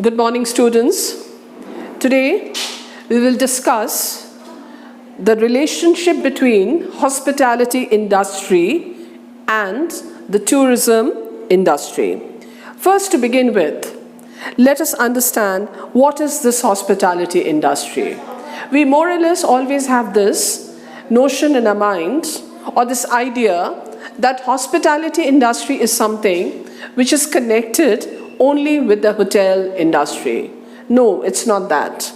Good morning, students. Today, we will discuss the relationship between hospitality industry and the tourism industry. First, to begin with, let us understand what is this hospitality industry. We more or less always have this notion in our mind, or this idea that hospitality industry is something which is connected only with the hotel industry. No, it's not that.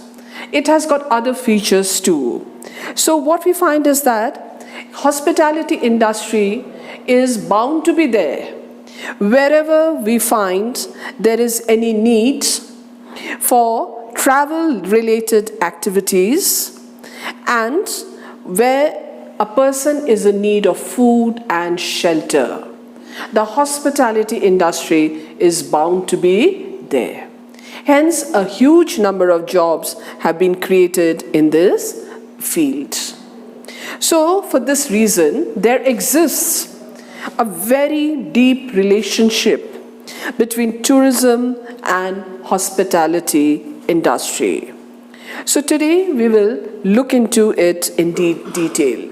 It has got other features too. So what we find is that hospitality industry is bound to be there wherever we find there is any need for travel related activities and where a person is in need of food and shelter. The hospitality industry is bound to be there. Hence, a huge number of jobs have been created in this field. So, for this reason, there exists a very deep relationship between tourism and hospitality industry. So today, we will look into it in detail.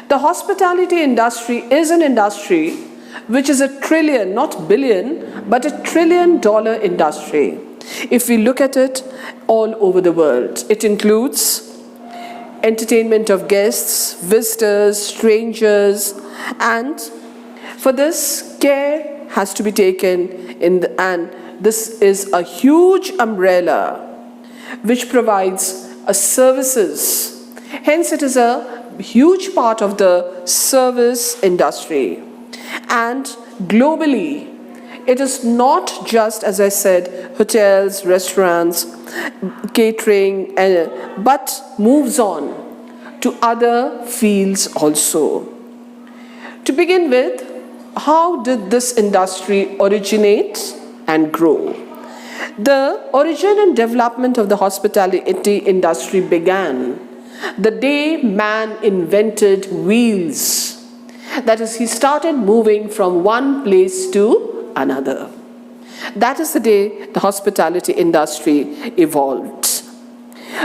The hospitality industry is an industry which is a trillion, not billion, but $1 trillion industry. If we look at it all over the world, it includes entertainment of guests, visitors, strangers, and for this, care has to be taken and this is a huge umbrella which provides services. Hence, it is a huge part of the service industry. And globally, it is not just, as I said, hotels, restaurants, catering, but moves on to other fields also. To begin with, how did this industry originate and grow? The origin and development of the hospitality industry began the day man invented wheels. That is, he started moving from one place to another. That is the day the hospitality industry evolved.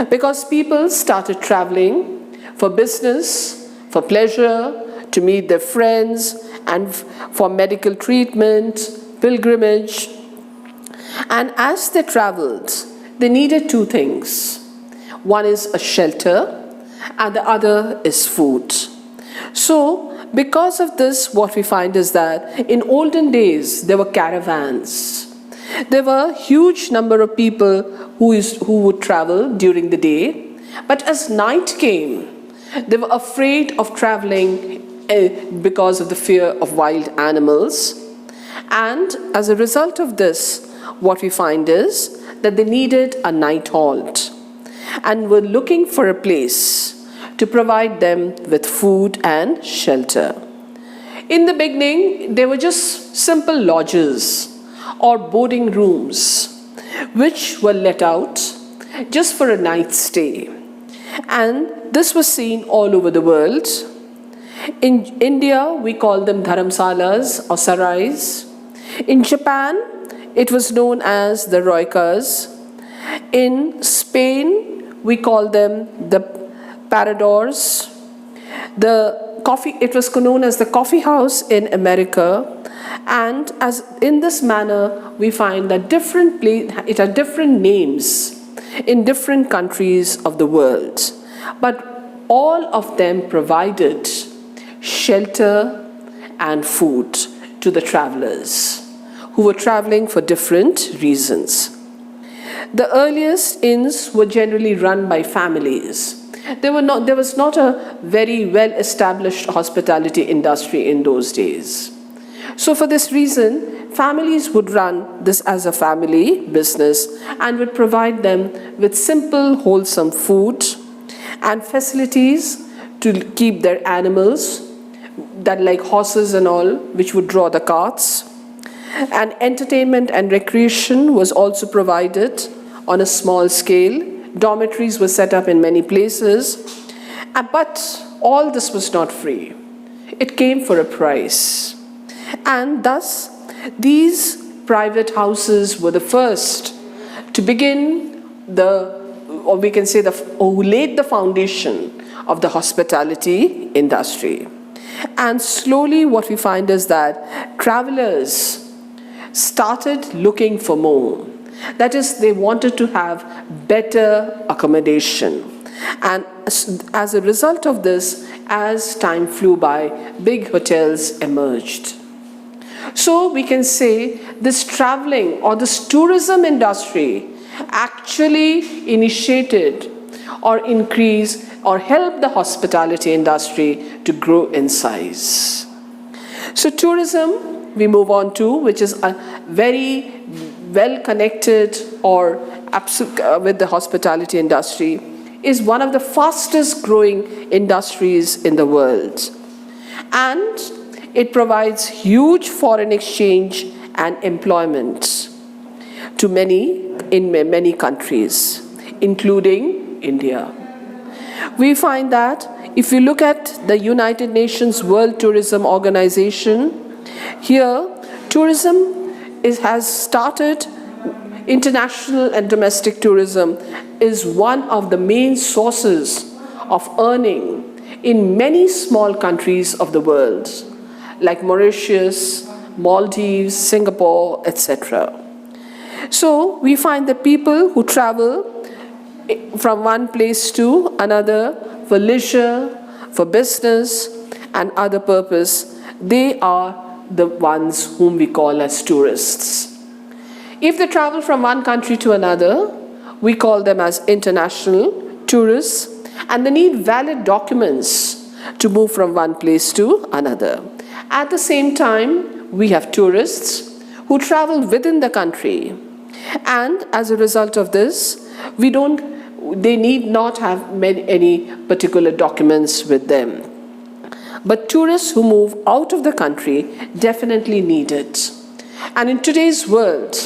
Because people started traveling for business, for pleasure, to meet their friends, and for medical treatment, pilgrimage. And as they traveled, they needed two things. One is a shelter, and the other is food. So, because of this, what we find is that in olden days, there were caravans. There were a huge number of people who would travel during the day. But as night came, they were afraid of traveling because of the fear of wild animals. And as a result of this, what we find is that they needed a night halt and were looking for a place to provide them with food and shelter. In the beginning, they were just simple lodges or boarding rooms which were let out just for a night's stay. And this was seen all over the world. In India, we call them dharamsalas or sarais. In Japan, it was known as the roikas. In Spain, we call them the paradors. It was known as the coffee house in America. And as in this manner, we find that it had different names in different countries of the world. But all of them provided shelter and food to the travelers who were traveling for different reasons. The earliest inns were generally run by families. There was not a very well-established hospitality industry in those days. So for this reason, families would run this as a family business and would provide them with simple, wholesome food and facilities to keep their animals, that like horses and all, which would draw the carts. And entertainment and recreation was also provided on a small scale. Dormitories were set up in many places, but all this was not free. It came for a price. And thus, these private houses were the first to begin or we can say who laid the foundation of the hospitality industry. And slowly what we find is that travelers started looking for more. That is, they wanted to have better accommodation. And as a result of this, as time flew by, big hotels emerged. So we can say this traveling or this tourism industry actually initiated or increased or helped the hospitality industry to grow in size. So tourism, we move on to, which is a very well connected or with the hospitality industry, is one of the fastest growing industries in the world. And it provides huge foreign exchange and employment to in many countries, including India. We find that if you look at the United Nations World Tourism Organization, here tourism has started. International and domestic tourism is one of the main sources of earning in many small countries of the world, like Mauritius, Maldives, Singapore, etc. So we find that people who travel from one place to another for leisure, for business, and other purpose, they are the ones whom we call as tourists. If they travel from one country to another, we call them as international tourists, and they need valid documents to move from one place to another. At the same time, we have tourists who travel within the country, and as a result of this, they need not have any particular documents with them. But tourists who move out of the country definitely need it. And in today's world,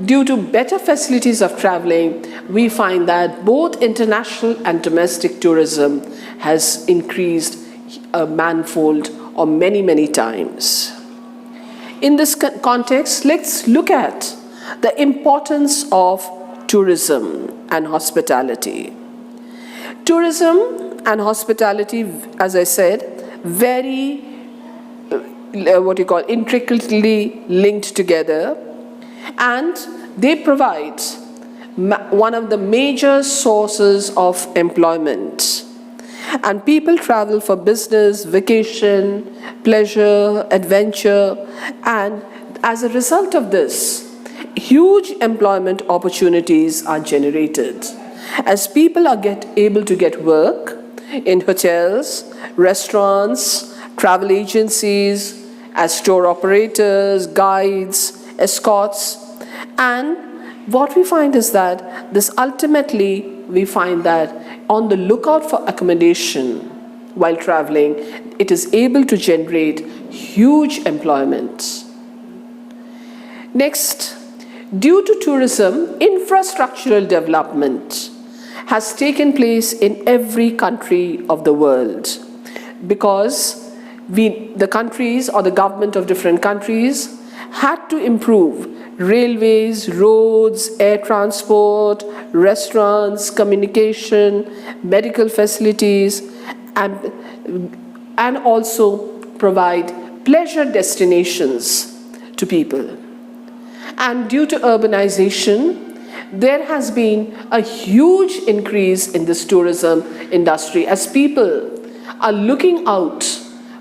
due to better facilities of traveling, we find that both international and domestic tourism has increased a manifold or many times. In this context, let's look at the importance of tourism and hospitality. Tourism and hospitality, as I said, very intricately linked together, and they provide one of the major sources of employment. And people travel for business, vacation, pleasure, adventure, and as a result of this, huge employment opportunities are generated as people are able to get work in hotels, restaurants, travel agencies, as tour operators, guides, escorts. And what we find is that we find that on the lookout for accommodation while traveling, it is able to generate huge employment. Next, due to tourism, infrastructural development has taken place in every country of the world, because the countries or the government of different countries had to improve railways, roads, air transport, restaurants, communication, medical facilities, and also provide pleasure destinations to people. And due to urbanization, there has been a huge increase in this tourism industry as people are looking out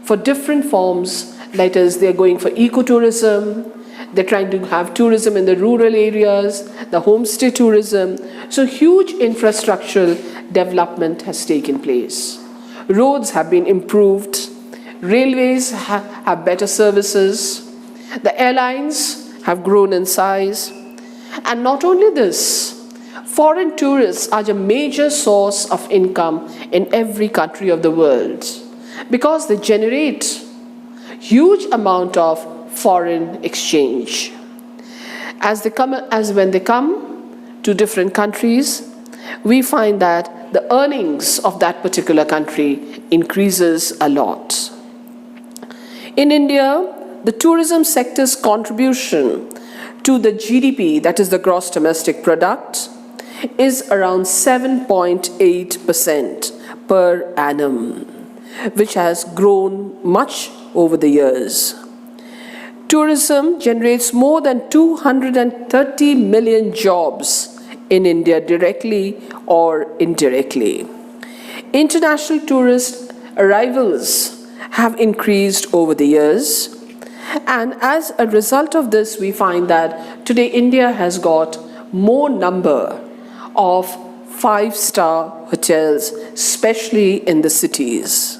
for different forms. That is, they're going for ecotourism, they're trying to have tourism in the rural areas, the homestay tourism. So huge infrastructural development has taken place. Roads have been improved, railways have better services, the airlines have grown in size. And not only this, foreign tourists are a major source of income in every country of the world, because they generate huge amount of foreign exchange. When they come to different countries, we find that the earnings of that particular country increases a lot. In India, the tourism sector's contribution to the GDP, that is the gross domestic product, is around 7.8% per annum, which has grown much over the years. Tourism generates more than 230 million jobs in India directly or indirectly. International tourist arrivals have increased over the years, and as a result of this, we find that today India has got more number of 5-star hotels, especially in the cities.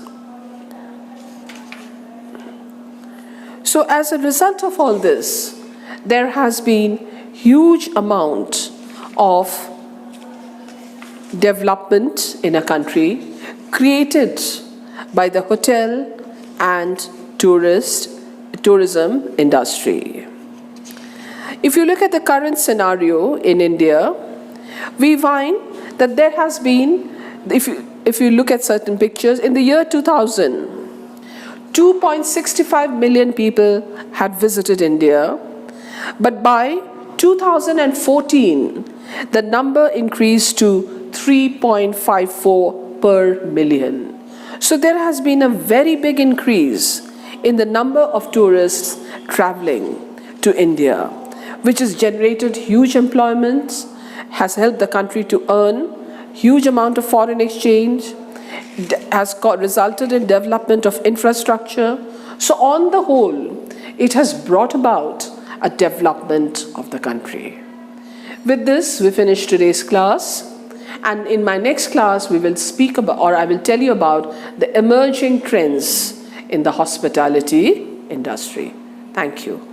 So as a result of all this, there has been huge amount of development in a country created by the hotel and tourism industry. If you look at the current scenario in India, we find that there has been, if you look at certain pictures, in the year 2000, 2.65 million people had visited India, but by 2014, the number increased to 3.54 per million. So there has been a very big increase in the number of tourists traveling to India, which has generated huge employment, has helped the country to earn huge amount of foreign exchange, has resulted in development of infrastructure. So on the whole, it has brought about a development of the country. With this, we finish today's class. And in my next class, we will speak about, or I will tell you about the emerging trends in the hospitality industry. Thank you.